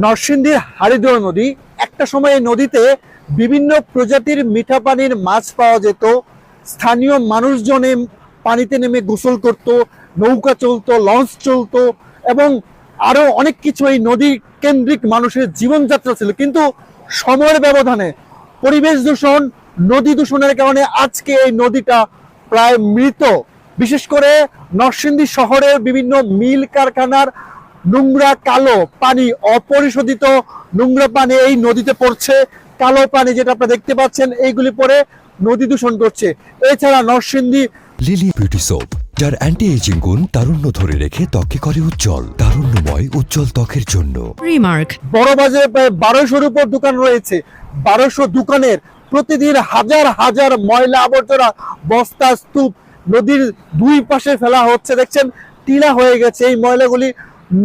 নরসিংদীর হাড়িদুয়ার নদী, একটা সময় এই নদীতে বিভিন্ন প্রজাতির মিঠা পানির মাছ পাওয়া যেত। স্থানীয় মানুষজন এই পানিতে নেমে গোসল করত, নৌকা চলতো, লঞ্চ চলতো এবং আরো অনেক কিছু এই নদী কেন্দ্রিক মানুষের জীবনযাত্রা ছিল। কিন্তু সময়ের ব্যবধানে পরিবেশ দূষণ, নদী দূষণের কারণে আজকে এই নদীটা প্রায় মৃত। বিশেষ করে নরসিংদী শহরের বিভিন্ন মিল কারখানার নোংরা কালো পানি, অপরিশোধিত নোংরা পানি এই নদীতে পড়ছে। কালো পানি যেটা আপনারা দেখতে পাচ্ছেন, এইগুলি পরে নদী দূষণ করছে। এছাড়া নরসিংদী লিলি বিউটি সোপ, যার অ্যান্টি এজিং গুণ তারুণ্য ধরে রেখে ত্বকে করে উজ্জ্বল, তারুণ্যময় উজ্জ্বল ত্বকের জন্য। রিমার্ক বড় বাজারে প্রায় 1200-র উপর দোকান রয়েছে। 1200 দোকানের প্রতিদিন হাজার হাজার ময়লা আবর্জনা, বস্তা, স্তূপ নদীর দুই পাশে ফেলা হচ্ছে। দেখছেন টিলা হয়ে গেছে, এই ময়লাগুলি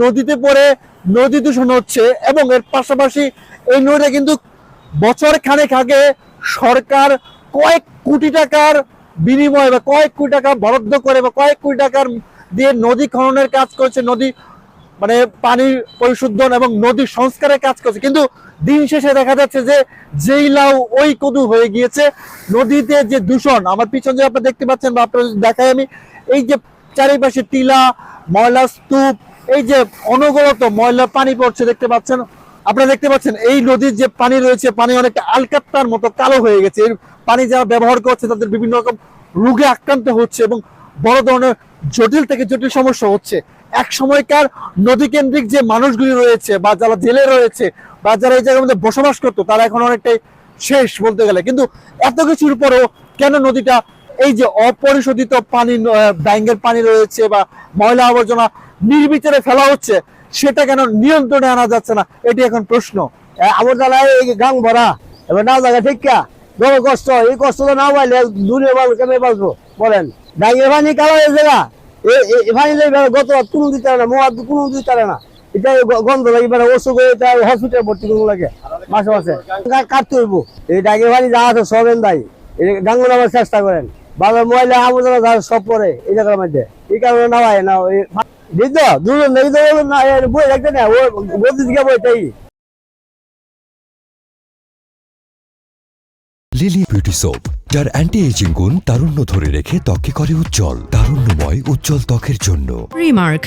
নদীতে পড়ে নদী দূষণ হচ্ছে। এবং এর পাশাপাশি এই নদীটা কিন্তু বছর খানেক আগে সরকার কয়েক কোটি টাকার বিনিময়ে বা কয়েক কোটি টাকা বরাদ্দ করে বা কয়েক কোটি টাকার দিয়ে নদী খননের কাজ করেছে, নদী মানে পানি পরিশোধন এবং নদী সংস্কারের কাজ করছে। কিন্তু দিন শেষে দেখা যাচ্ছে যে যেই লাউ ওই কদু হয়ে গিয়েছে। নদীতে যে দূষণ, আমার পিছনে যে আপনারা দেখতে পাচ্ছেন বা আপনারা দেখাই আমি, এই যে চারিপাশে টিলা, ময়লা স্তূপ, এই যে অনবরত ময়লা পানি পড়ছে দেখতে পাচ্ছেন। আপনারা দেখতে পাচ্ছেন এই নদীর যে পানি রয়েছে, পানি অনেকটা আলকাত্তার মতো কালো হয়ে গেছে। এর পানি যারা ব্যবহার করছে তাদের বিভিন্ন রকম রোগে আক্রান্ত হচ্ছে এবং বড় ধরনের জটিল থেকে জটিল সমস্যা হচ্ছে। এক সময়কার নদী কেন্দ্রিক যে মানুষগুলি রয়েছে বা যারা জেলে রয়েছে বা যারা এই জায়গার মধ্যে বসবাস করতো, তারা এখন অনেকটাই শেষ বলতে গেলে। কিন্তু এত কিছুর পরেও কেন নদীটা এই যে অপরিশোধিত পানি, ব্যাঙ্গের পানি রয়েছে বা ময়লা আবর্জনা নির্বিচারে ফেলা হচ্ছে, সেটা কেন নিয়ন্ত্রণে আনা যাচ্ছে না, এটি এখন প্রশ্ন। আবর্জনায় এই গাং ভরা, এবার না জায়গা ঠিক কা বড় কষ্ট। এই কষ্ট তো না পাইলে দূরে বাবু কেমন বাঁচবো বলেন? ডাইয়ের পানি কালো হয়ে জায়গা, এই পানি গত কোনো দিতে পারে না, মোয়া কোনো দিতে পারে না। এটা গন্ধ লাগে, এবার ওষুধ এটা হসপিটাল ভর্তি করবো লাগে মাসে মাসে। কাটতে হইব এই ডাইয়ের পানি যা আছে সব দায়ী। গাঙ্গ নামার চেষ্টা করেন, বাবার ময়লা আবর্জনা যা সব পরে এই জায়গার মধ্যে। এই কারণে না হয় না বুঝতো দুজন না বই রাখতে না, ও বলতে দিকে বইটাই। লিলি বিউটি সোপ, যার অ্যান্টি এজিং গুণ তারুণ্য ধরে রেখে ত্বকে করে উজ্জ্বল, তারুণ্যময় উজ্জ্বল ত্বকের জন্য। রিমার্ক